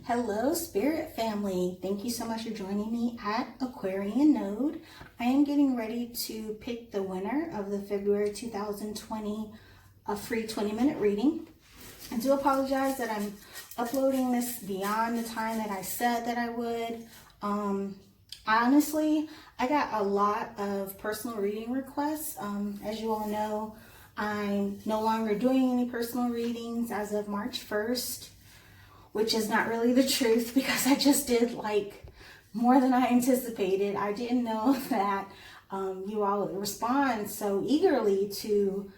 Hello, Spirit Family. Thank you so much for joining me at Aquarian Node. I am getting ready to pick the winner of the February 2020 free 20-minute reading. I do apologize that I'm uploading this beyond the time that I said that I would. Honestly, I got a lot of personal reading requests. As you all know, I'm no longer doing any personal readings as of March 1st. Which is not really the truth because I just did like more than I anticipated. I didn't know that you all would respond so eagerly to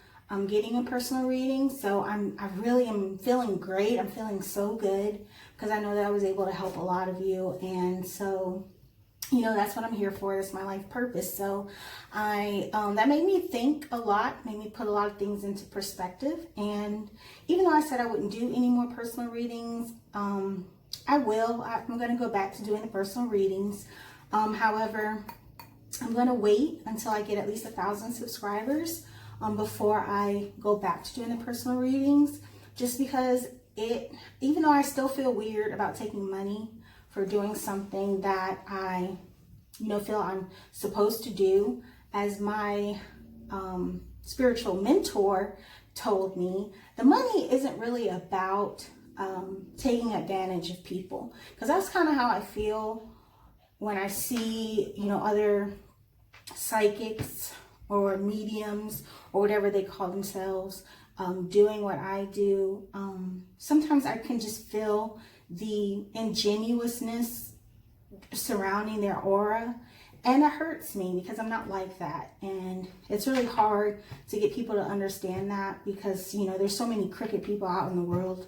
getting a personal reading. So I really am feeling great. I'm feeling so good because I know that I was able to help a lot of you. And so, you know, that's what I'm here for. That's my life purpose. So that made me think a lot, made me put a lot of things into perspective. And even though I said I wouldn't do any more personal readings, I will. I'm going to go back to doing the personal readings. However, I'm going to wait until I get at least 1,000 subscribers before I go back to doing the personal readings, just because even though I still feel weird about taking money for doing something that I, feel I'm supposed to do, as my spiritual mentor told me, the money isn't really about taking advantage of people, because that's kind of how I feel when I see, other psychics or mediums or whatever they call themselves doing what I do. Sometimes I can just feel the ingenuousness surrounding their aura, and it hurts me because I'm not like that. And it's really hard to get people to understand that because there's so many crooked people out in the world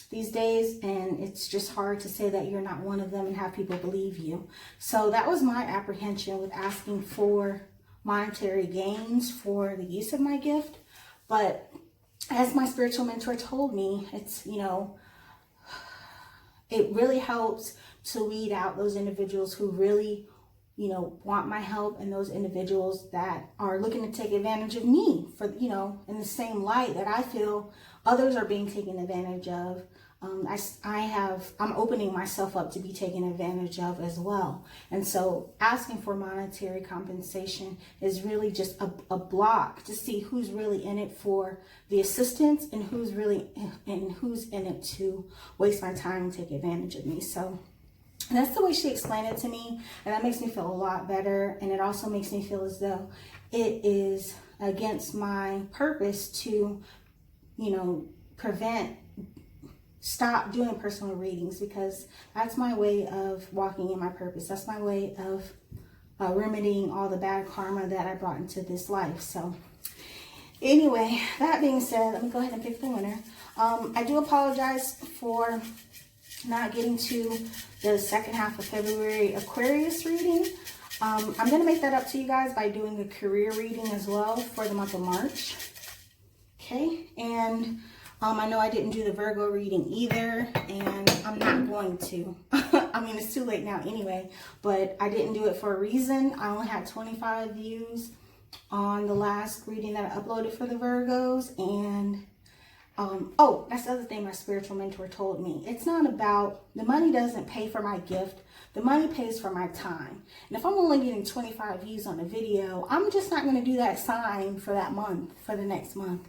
these days, and it's just hard to say that you're not one of them and have people believe you. So that was my apprehension with asking for monetary gains for the use of my gift. But as my spiritual mentor told me, it's it really helps to weed out those individuals who really, want my help, and those individuals that are looking to take advantage of me for, in the same light that I feel others are being taken advantage of. I'm opening myself up to be taken advantage of as well. And so asking for monetary compensation is really just a block to see who's really in it for the assistance and who's in it to waste my time and take advantage of me. So that's the way she explained it to me, and that makes me feel a lot better. And it also makes me feel as though it is against my purpose to, stop doing personal readings, because that's my way of walking in my purpose. That's my way of remedying all the bad karma that I brought into this life. So anyway, that being said, let me go ahead and pick the winner. I do apologize for not getting to the second half of February Aquarius reading. I'm going to make that up to you guys by doing a career reading as well for the month of March. Okay, and I know I didn't do the Virgo reading either, and I'm not going to. I mean, it's too late now anyway, but I didn't do it for a reason. I only had 25 views on the last reading that I uploaded for the Virgos, and oh, that's the other thing my spiritual mentor told me. It's not about, the money doesn't pay for my gift. The money pays for my time. And if I'm only getting 25 views on a video, I'm just not going to do that sign for that month, for the next month.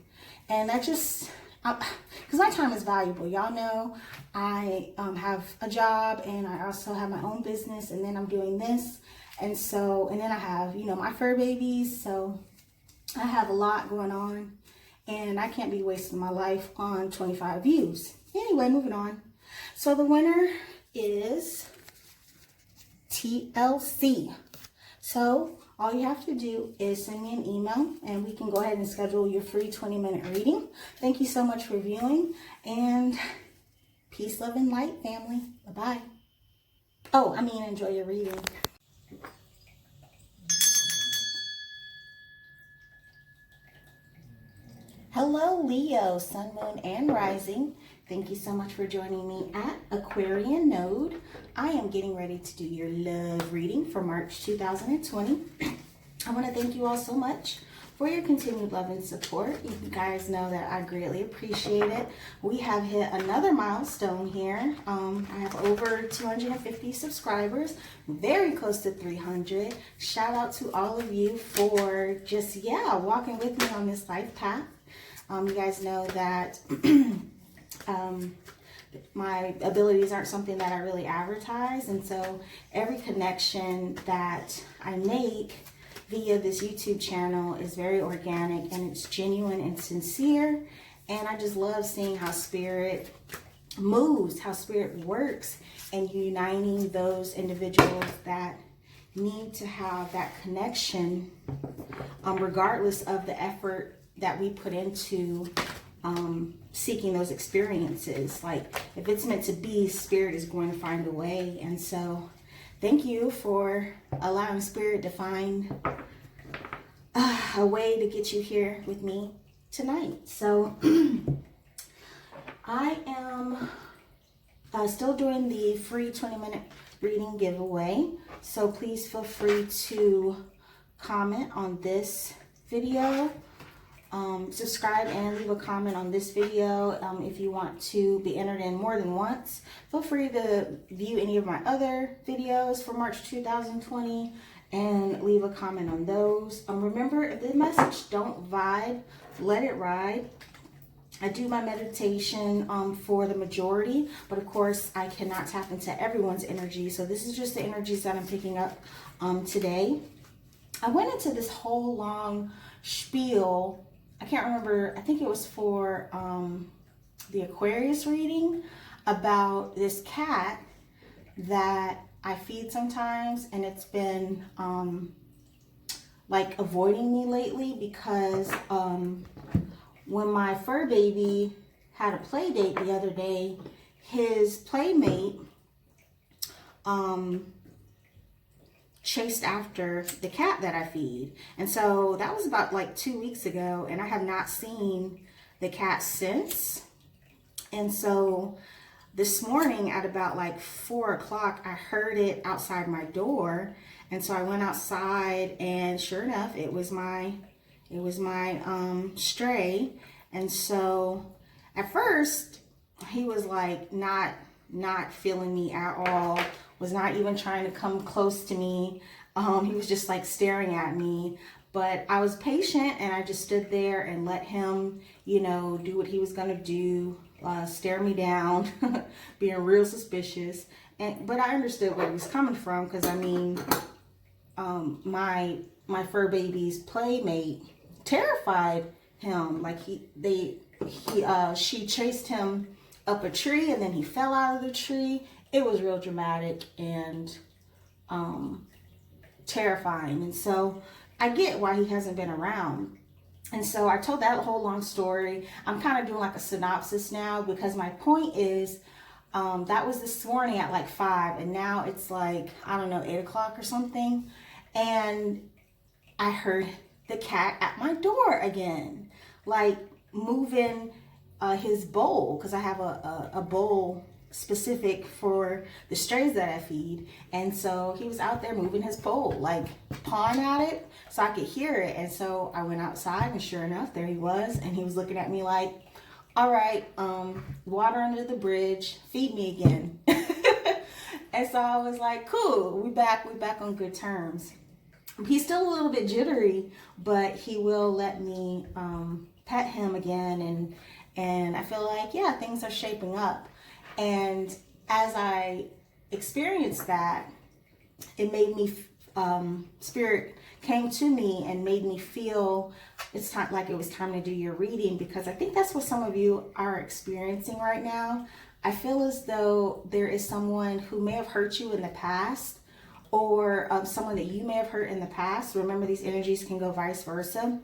And that just, because my time is valuable. Y'all know I have a job, and I also have my own business, and then I'm doing this. And then I have, my fur babies. So I have a lot going on, and I can't be wasting my life on 25 views. Anyway, moving on. So the winner is TLC. So all you have to do is send me an email, and we can go ahead and schedule your free 20-minute reading. Thank you so much for viewing, and peace, love, and light, family. Bye-bye. Oh, enjoy your reading. Hello, Leo, Sun, Moon, and Rising. Thank you so much for joining me at Aquarian Node. I am getting ready to do your love reading for March 2020. I want to thank you all so much for your continued love and support. You guys know that I greatly appreciate it. We have hit another milestone here. I have over 250 subscribers, very close to 300. Shout out to all of you for just, walking with me on this life path. You guys know that my abilities aren't something that I really advertise, and so every connection that I make via this YouTube channel is very organic and it's genuine and sincere, and I just love seeing how spirit moves, how spirit works, and uniting those individuals that need to have that connection, regardless of the effort that we put into seeking those experiences. Like, if it's meant to be, spirit is going to find a way. And so thank you for allowing spirit to find a way to get you here with me tonight. So I am still doing the free 20-minute reading giveaway. So please feel free to comment on this video. Subscribe and leave a comment on this video. If you want to be entered in more than once, feel free to view any of my other videos for March 2020 and leave a comment on those. Remember, if the message don't vibe, let it ride. I do my meditation for the majority, but of course I cannot tap into everyone's energy. So this is just the energies that I'm picking up today. I went into this whole long spiel. I can't remember, I think it was for the Aquarius reading, about this cat that I feed sometimes, and it's been like avoiding me lately because when my fur baby had a play date the other day, his playmate chased after the cat that I feed. And so that was about like 2 weeks ago, and I have not seen the cat since. And so this morning at about like 4 o'clock, I heard it outside my door. And so I went outside, and sure enough, it was my stray. And so at first he was like not feeling me at all, was not even trying to come close to me. He was just like staring at me, but I was patient and I just stood there and let him, do what he was gonna do, stare me down, being real suspicious. But I understood where he was coming from, because I mean, my fur baby's playmate terrified him. Like she chased him up a tree, and then he fell out of the tree. It was real dramatic and terrifying. And so I get why he hasn't been around. And so I told that whole long story. I'm kind of doing like a synopsis now, because my point is that was this morning at like 5, and now it's like, I don't know, 8 o'clock or something. And I heard the cat at my door again, like moving his bowl, because I have a bowl specific for the strays that I feed. And so he was out there moving his bowl, like pawing at it so I could hear it. And so I went outside, and sure enough, there he was, and he was looking at me like, all right, water under the bridge, feed me again. And so I was like, cool, we back on good terms. He's still a little bit jittery, but he will let me pet him again, and I feel like, yeah, things are shaping up. And as I experienced that, it made me, spirit came to me and made me feel it's time, like it was time to do your reading, because I think that's what some of you are experiencing right now. I feel as though there is someone who may have hurt you in the past, or someone that you may have hurt in the past. Remember, these energies can go vice versa.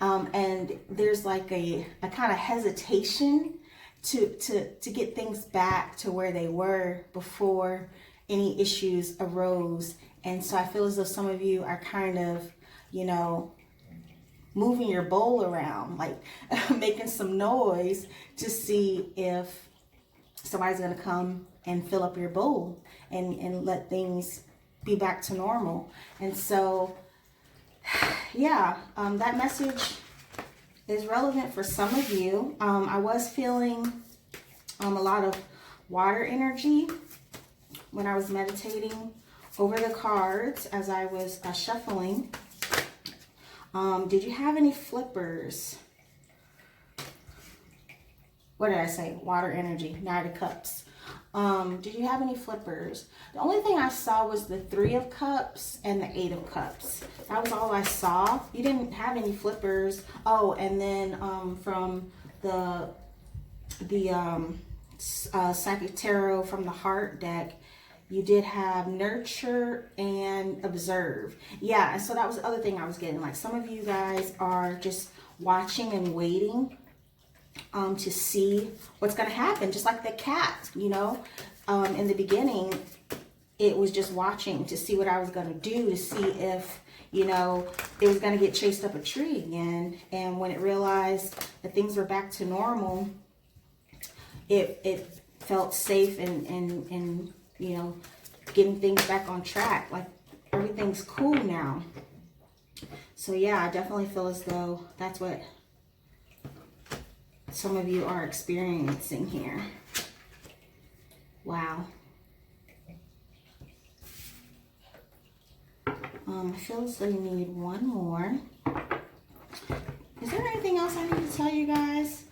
And there's like a kind of hesitation to get things back to where they were before any issues arose. And so I feel as though some of you are kind of, moving your bowl around, like making some noise to see if somebody's going to come and fill up your bowl and let things be back to normal. And so yeah, that message is relevant for some of you. I was feeling a lot of water energy when I was meditating over the cards as I was shuffling. Did you have any flippers? What did I say? Water energy, Knight of Cups. Did you have any flippers? The only thing I saw was the 3 of Cups and the 8 of Cups. That was all I saw. You didn't have any flippers. Oh, and then from the Psychic Tarot from the Heart deck, you did have Nurture and Observe. Yeah, and so that was the other thing I was getting. Like, some of you guys are just watching and waiting to see what's going to happen. Just like the cat, you know. In the beginning, it was just watching to see what I was going to do, to see if, you know, it was going to get chased up a tree again. And when it realized that things were back to normal, it felt safe and you know, getting things back on track. Like, everything's cool now. So yeah, I definitely feel as though that's what some of you are experiencing here. Wow. I feel as though you need one more. Is there anything else I need to tell you guys?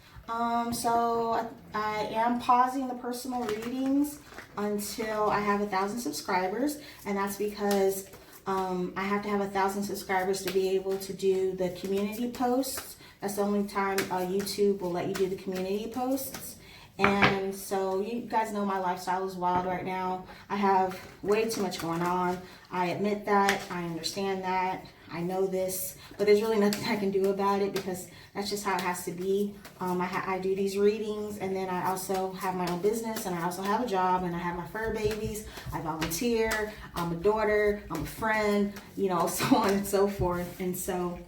So I am pausing the personal readings until I have 1,000 subscribers, and that's because I have to have 1,000 subscribers to be able to do the community posts. That's the only time YouTube will let you do the community posts. And so you guys know my lifestyle is wild right now. I have way too much going on. I admit that. I understand that. I know this. But there's really nothing I can do about it, because that's just how it has to be. I do these readings, and then I also have my own business, and I also have a job, and I have my fur babies. I volunteer. I'm a daughter. I'm a friend, you know, so on and so forth. And so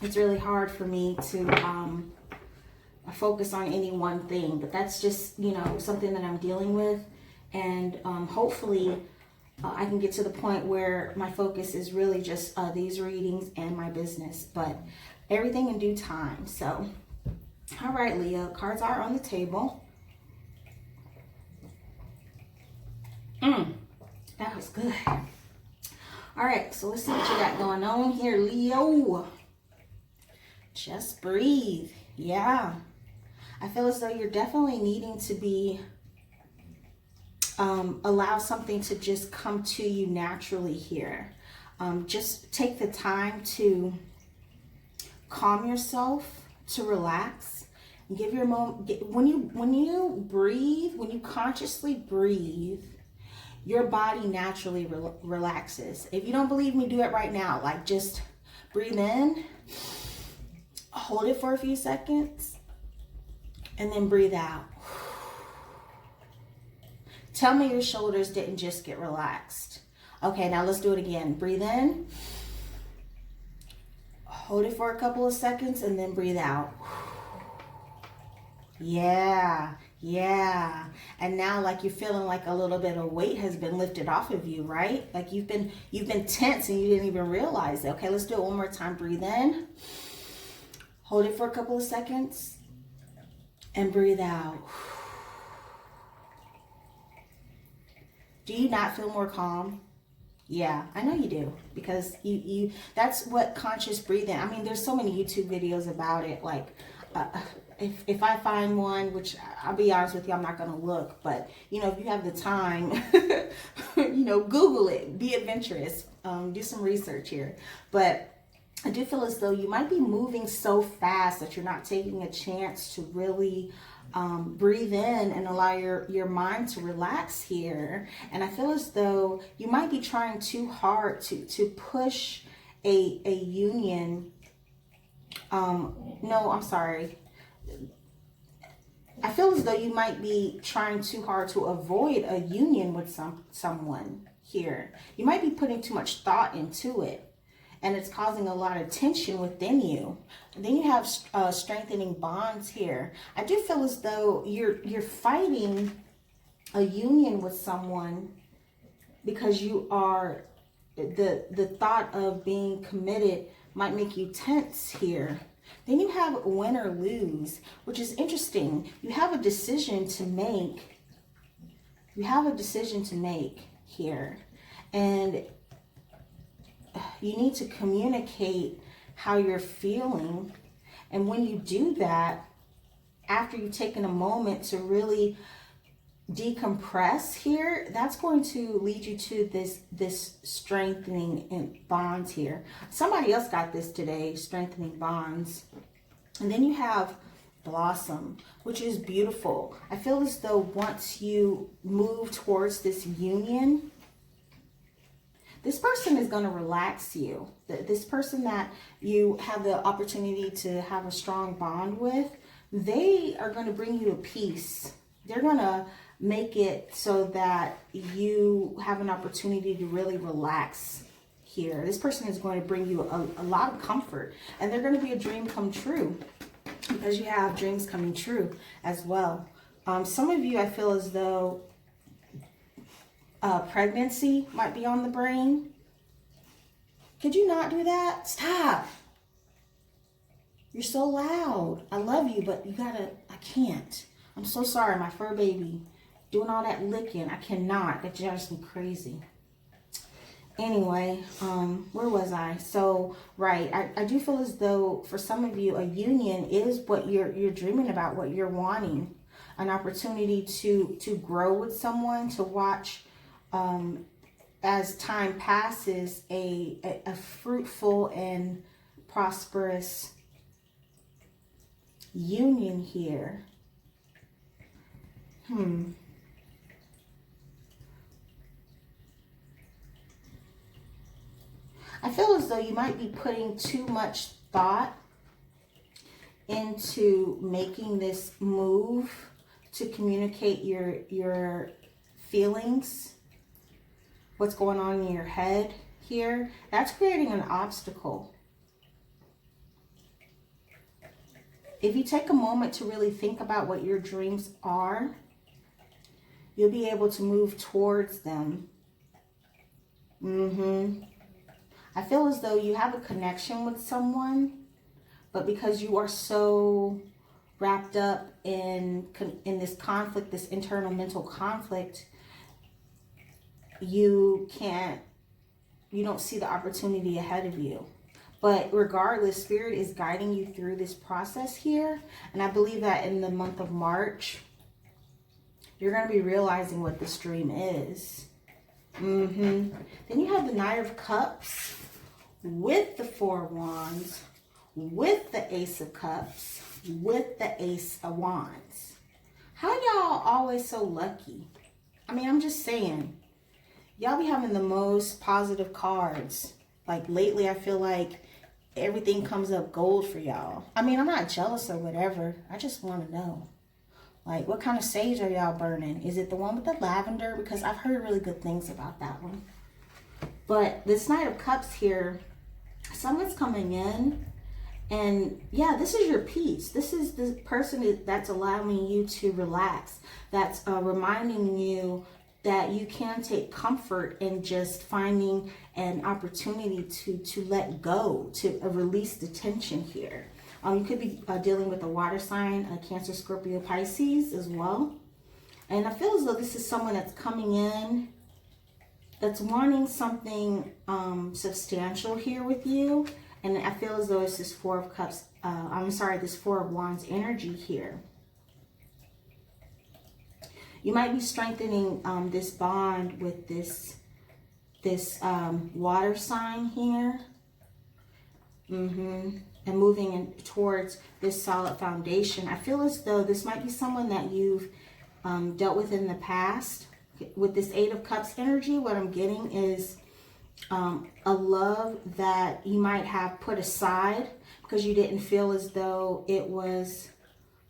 it's really hard for me to focus on any one thing. But that's just, you know, something that I'm dealing with. And hopefully I can get to the point where my focus is really just these readings and my business, but everything in due time. So, all right, Leo, cards are on the table. That was good. All right, so let's see what you got going on here, Leo. Just breathe. Yeah. I feel as though you're definitely needing to be allow something to just come to you naturally here. Just take the time to calm yourself, to relax, and give your moment. When you breathe, when you consciously breathe, your body naturally relaxes. If you don't believe me, do it right now. Like, just breathe in, hold it for a few seconds, and then breathe out. Tell me your shoulders didn't just get relaxed. Okay, now let's do it again. Breathe in. Hold it for a couple of seconds and then breathe out. Yeah, yeah. And now, like, you're feeling like a little bit of weight has been lifted off of you, right? Like you've been tense and you didn't even realize it. Okay, let's do it one more time. Breathe in. Hold it for a couple of seconds and breathe out. Do you not feel more calm? Yeah, I know you do, because you that's what conscious breathing. I mean, there's so many YouTube videos about it. Like, if I find one, which I'll be honest with you, I'm not going to look, but you know, if you have the time, you know, Google it, be adventurous, do some research here. But I do feel as though you might be moving so fast that you're not taking a chance to really breathe in and allow your mind to relax here. And I feel as though you might be trying too hard to push a union. No, I'm sorry. I feel as though you might be trying too hard to avoid a union with someone here. You might be putting too much thought into it, and it's causing a lot of tension within you. And then you have strengthening bonds here. I do feel as though you're fighting a union with someone because you are the thought of being committed might make you tense here. Then you have win or lose, which is interesting. You have a decision to make. You have a decision to make here. And you need to communicate how you're feeling. And when you do that, after you've taken a moment to really decompress here, that's going to lead you to this strengthening in bonds here. Somebody else got this today, strengthening bonds. And then you have blossom, which is beautiful. I feel as though once you move towards this union, this person is going to relax you. This person that you have the opportunity to have a strong bond with, they are going to bring you a peace. They're going to make it so that you have an opportunity to really relax here. This person is going to bring you a lot of comfort, and they're going to be a dream come true, because you have dreams coming true as well. Some of you, I feel as though pregnancy might be on the brain. Could you not do that? Stop. You're so loud. I love you, but you gotta, I can't. I'm so sorry, my fur baby. Doing all that licking, I cannot. That drives me crazy. Anyway, where was I? So, right, I do feel as though for some of you, a union is what you're dreaming about, what you're wanting. An opportunity to grow with someone, to watch as time passes a fruitful and prosperous union here. I feel as though you might be putting too much thought into making this move to communicate your feelings, what's going on in your head here. That's creating an obstacle. If you take a moment to really think about what your dreams are, you'll be able to move towards them. I feel as though you have a connection with someone, but because you are so wrapped up in this conflict, this internal mental conflict, you don't see the opportunity ahead of you. But regardless, Spirit is guiding you through this process here. And I believe that in the month of March, you're going to be realizing what this dream is. Then you have the Knight of Cups with the Four of Wands, with the Ace of Cups, with the Ace of Wands. How y'all always so lucky? I mean, I'm just saying, y'all be having the most positive cards. Like lately, I feel like everything comes up gold for y'all. I mean, I'm not jealous or whatever. I just want to know. Like, what kind of sage are y'all burning? Is it the one with the lavender? Because I've heard really good things about that one. But this Knight of Cups here, someone's coming in. And yeah, this is your peace. This is the person that's allowing you to relax. That's reminding you that you can take comfort in just finding an opportunity to let go, to release the tension here. You could be dealing with a water sign, a Cancer, Scorpio, Pisces as well. And I feel as though this is someone that's coming in, that's wanting something substantial here with you. And I feel as though it's this Four of Cups, this Four of Wands energy here. You might be strengthening this bond with this water sign here. And moving towards this solid foundation. I feel as though this might be someone that you've dealt with in the past. With this Eight of Cups energy, what I'm getting is a love that you might have put aside because you didn't feel as though it was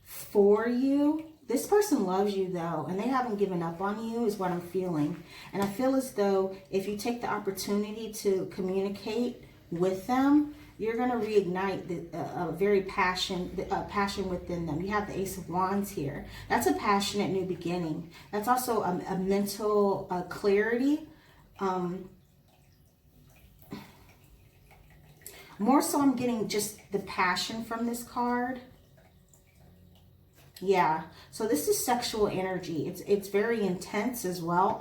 for you. This person loves you though, and they haven't given up on you is what I'm feeling. And I feel as though if you take the opportunity to communicate with them, you're going to reignite a passion within them. You have the Ace of Wands here. That's a passionate new beginning. That's also a mental clarity. More so I'm getting just the passion from this card. Yeah, so this is sexual energy. It's very intense as well,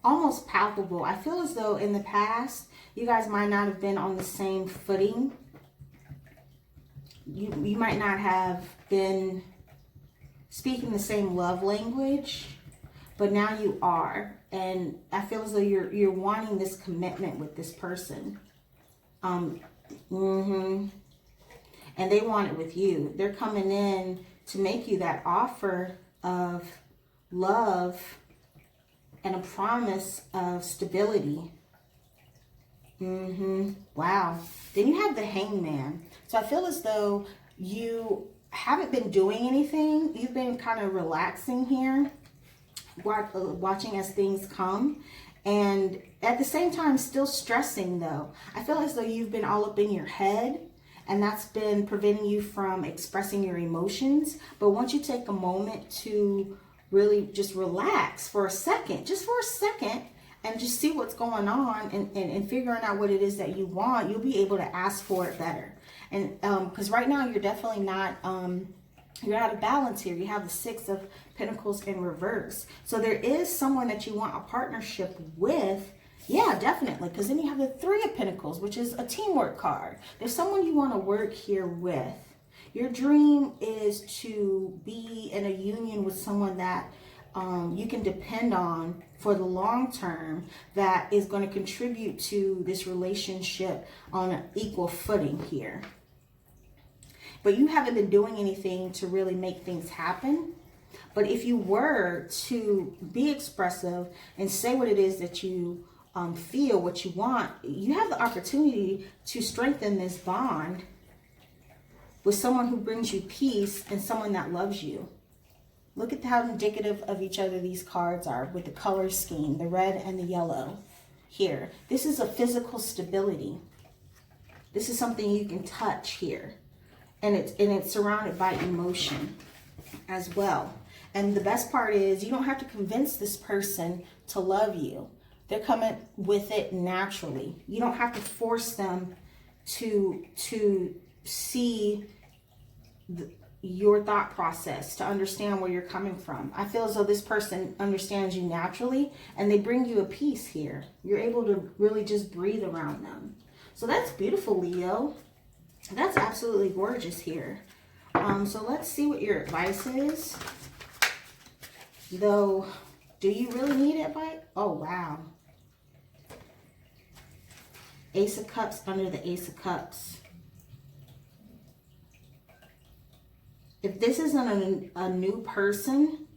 almost palpable. I feel as though in the past you guys might not have been on the same footing. You might not have been speaking the same love language, but now you are, and I feel as though you're wanting this commitment with this person. And they want it with you. They're coming in to make you that offer of love and a promise of stability. Wow. Then you have the Hangman. So I feel as though you haven't been doing anything. You've been kind of relaxing here, watching as things come. And at the same time, still stressing though. I feel as though you've been all up in your head, and that's been preventing you from expressing your emotions. But once you take a moment to really just relax for a second, and just see what's going on and figuring out what it is that you want, you'll be able to ask for it better. And because right now you're definitely not, you're out of balance here. You have the Six of Pentacles in reverse. So there is someone that you want a partnership with. Yeah, definitely. Because then you have the Three of Pentacles, which is a teamwork card. There's someone you want to work here with. Your dream is to be in a union with someone that you can depend on for the long term, that is going to contribute to this relationship on an equal footing here. But you haven't been doing anything to really make things happen. But if you were to be expressive and say what it is that you feel, what you want, you have the opportunity to strengthen this bond with someone who brings you peace and someone that loves you. Look at how indicative of each other these cards are with the color scheme, the red and the yellow here. This is a physical stability. This is something you can touch here. And it's surrounded by emotion as well. And the best part is you don't have to convince this person to love you. They're coming with it naturally. You don't have to force them to see your thought process, to understand where you're coming from. I feel as though this person understands you naturally, and they bring you a peace here. You're able to really just breathe around them. So that's beautiful, Leo. That's absolutely gorgeous here. So let's see what your advice is. Though, do you really need advice? Oh, wow. Ace of Cups under the Ace of Cups. If this isn't a new person,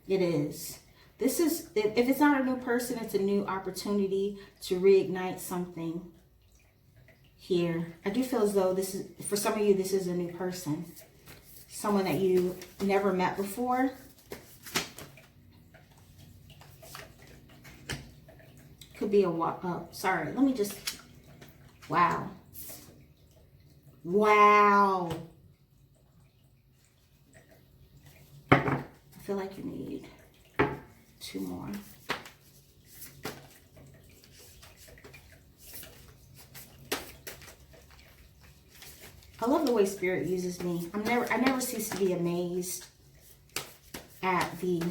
it is. This is, if it's not a new person, it's a new opportunity to reignite something here. I do feel as though this is, for some of you, this is a new person. Someone that you never met before. Could be a, sorry, let me just, wow. Wow. I feel like you need 2 more. I love the way Spirit uses me. I never cease to be amazed at the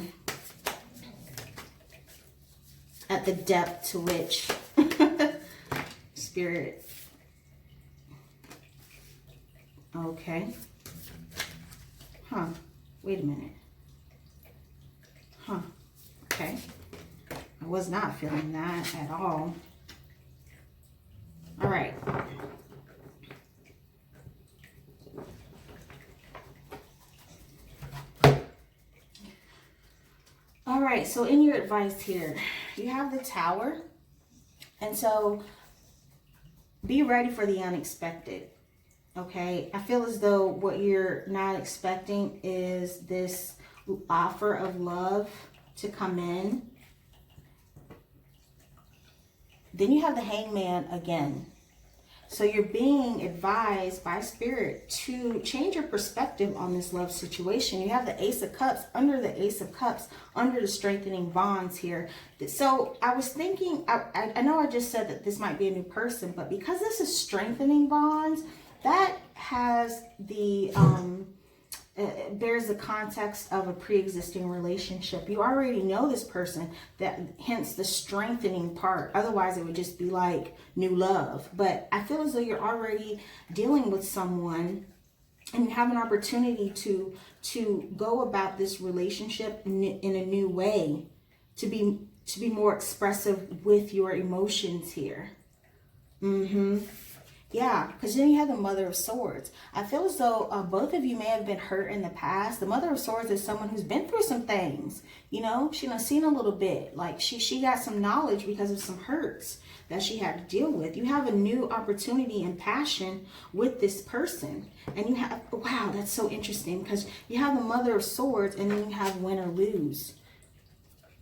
depth to which Spirit. Okay. Huh. Wait a minute. Huh. Okay. I was not feeling that at all. All right. All right. So in your advice here, you have the Tower. And so be ready for the unexpected. Okay, I feel as though what you're not expecting is this offer of love to come in. Then you have the Hangman again. So you're being advised by Spirit to change your perspective on this love situation. You have the Ace of Cups, under the Ace of Cups, under the strengthening bonds here. So I was thinking, I know I just said that this might be a new person, but because this is strengthening bonds, that has the bears the context of a pre-existing relationship. You already know this person, that hence the strengthening part. Otherwise it would just be like new love. But I feel as though you're already dealing with someone and you have an opportunity to go about this relationship in a new way, to be more expressive with your emotions here. Yeah, because then you have the Mother of Swords. I feel as though both of you may have been hurt in the past. The Mother of Swords is someone who's been through some things. You know, she's seen a little bit. Like she got some knowledge because of some hurts that she had to deal with. You have a new opportunity and passion with this person. And you have, wow, that's so interesting, because you have the Mother of Swords and then you have win or lose.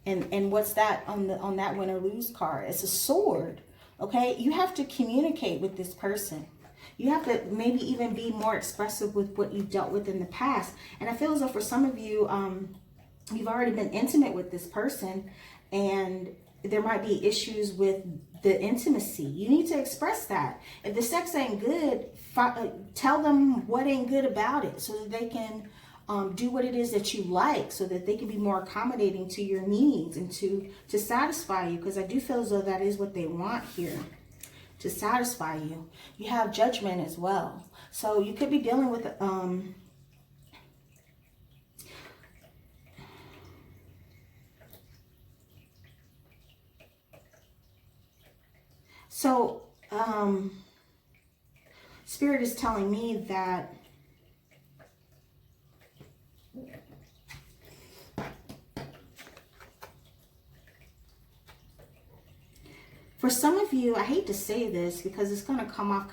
And what's that on that win or lose card? It's a sword. Okay, you have to communicate with this person. You have to maybe even be more expressive with what you've dealt with in the past. And I feel as though for some of you, you've already been intimate with this person and there might be issues with the intimacy. You need to express that. If the sex ain't good, tell them what ain't good about it so that they can do what it is that you like, so that they can be more accommodating to your needs and to satisfy you, because I do feel as though that is what they want here, to satisfy you. You have Judgment as well. So you could be dealing with Spirit is telling me that for some of you, I hate to say this because it's going to come off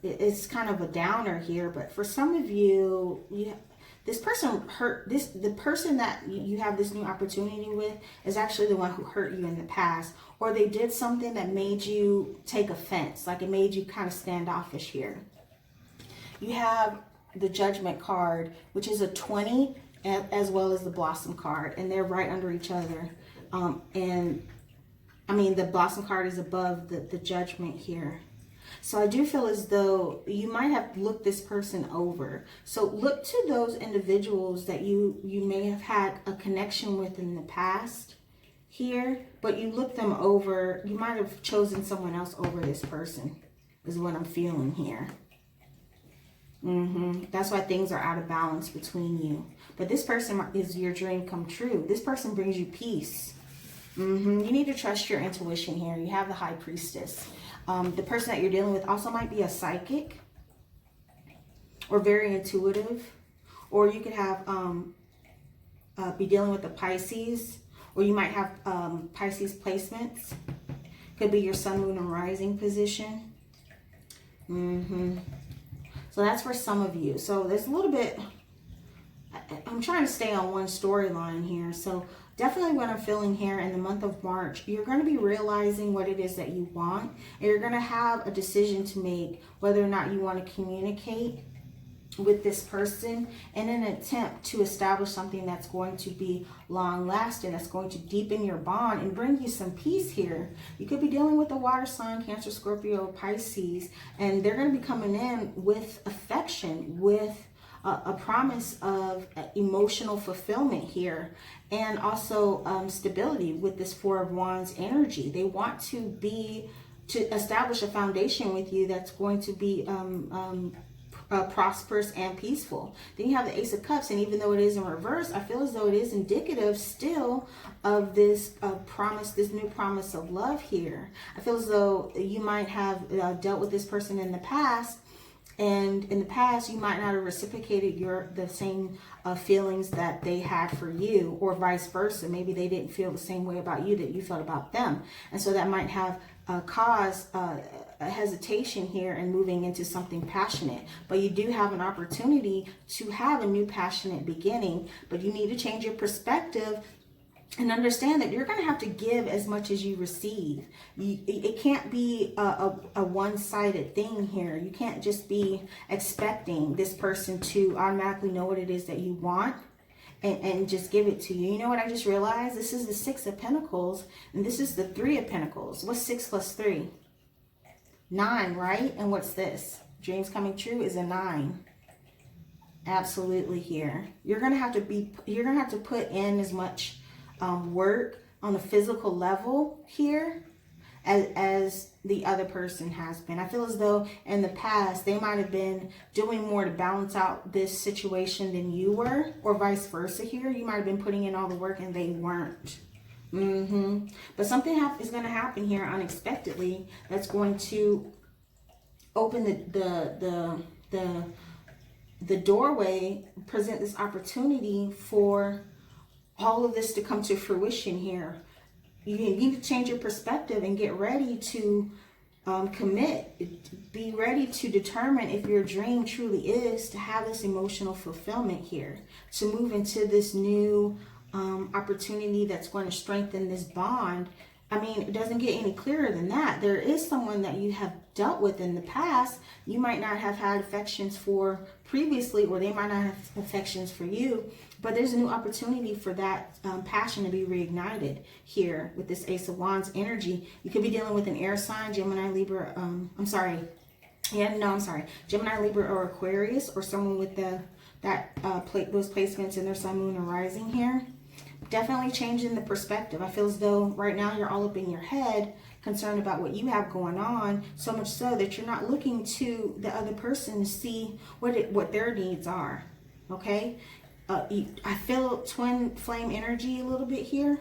it's kind of a downer here, but for some of you, this person hurt, the person that you have this new opportunity with is actually the one who hurt you in the past, or they did something that made you take offense, like it made you kind of standoffish here. You have the Judgment card, which is a 20, as well as the Blossom card, and they're right under each other. And I mean, the Blossom card is above the Judgment here. So I do feel as though you might have looked this person over. So look to those individuals that you may have had a connection with in the past here, but you look them over. You might have chosen someone else over this person, is what I'm feeling here. That's why things are out of balance between you. But this person is your dream come true. This person brings you peace. You need to trust your intuition here. You have the High Priestess. The person that you're dealing with also might be a psychic or very intuitive, or you could have be dealing with a Pisces, or you might have Pisces placements. Could be your Sun, Moon, and Rising position. So that's for some of you. So there's a little bit, I'm trying to stay on one storyline here. So definitely what I'm feeling here in the month of March, you're going to be realizing what it is that you want. And you're going to have a decision to make whether or not you want to communicate with this person in an attempt to establish something that's going to be long lasting, that's going to deepen your bond and bring you some peace here. You could be dealing with a water sign, Cancer, Scorpio, Pisces, and they're going to be coming in with affection, with a promise of emotional fulfillment here, and also stability with this Four of Wands energy. They want to establish a foundation with you that's going to be prosperous and peaceful. Then you have the Ace of Cups, and even though it is in reverse, I feel as though it is indicative still of this promise, this new promise of love here. I feel as though you might have dealt with this person in the past, and in the past you might not have reciprocated the same feelings that they had for you, or vice versa. Maybe they didn't feel the same way about you that you felt about them, and so that might have caused a hesitation here and moving into something passionate. But you do have an opportunity to have a new passionate beginning, but you need to change your perspective And understand that you're going to have to give as much as you receive. It can't be a one-sided thing here. You can't just be expecting this person to automatically know what it is that you want and just give it to you. You know what I just realized? This is the 6 of Pentacles, and this is the 3 of Pentacles. What's 6 plus 3? 9, right? And what's this? Dreams coming true is a 9. Absolutely here. You're going to have to put in as much work on the physical level here as the other person has been. I feel as though in the past they might have been doing more to balance out this situation than you were, or vice versa here. You might have been putting in all the work and they weren't. But something is going to happen here unexpectedly that's going to open the doorway, present this opportunity for all of this to come to fruition here. You need to change your perspective and get ready to commit. Be ready to determine if your dream truly is to have this emotional fulfillment here, to move into this new opportunity that's going to strengthen this bond. I mean, it doesn't get any clearer than that. There is someone that you have dealt with in the past. You might not have had affections for previously, or they might not have affections for you, but there's a new opportunity for that passion to be reignited here with this Ace of Wands energy. You could be dealing with an air sign, Gemini, Libra, Gemini, Libra, or Aquarius, or someone with those placements in their sun, moon, and rising here. Definitely changing the perspective. I feel as though right now you're all up in your head, concerned about what you have going on, so much so that you're not looking to the other person to see what their needs are. Okay, I feel twin flame energy a little bit here.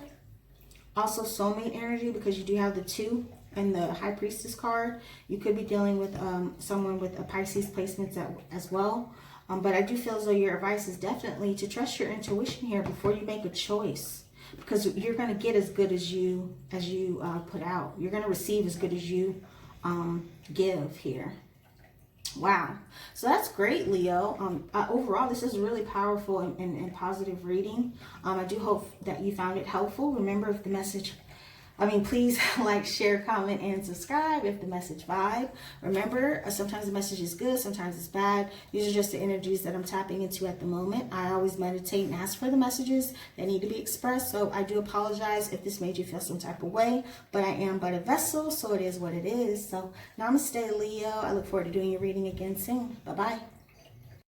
Also soulmate energy, because you do have the 2 and the High Priestess card. You could be dealing with someone with a Pisces placements as well. But I do feel as though your advice is definitely to trust your intuition here before you make a choice, because you're going to get as good as you put out. You're going to receive as good as you give here. Wow. So that's great, Leo. Overall, this is a really powerful and positive reading. I do hope that you found it helpful. Remember, if the message... please like, share, comment, and subscribe if the message vibe. Remember, sometimes the message is good, sometimes it's bad. These are just the energies that I'm tapping into at the moment. I always meditate and ask for the messages that need to be expressed, so I do apologize if this made you feel some type of way, but I am but a vessel, so it is what it is. So namaste, Leo. I look forward to doing your reading again soon. Bye-bye.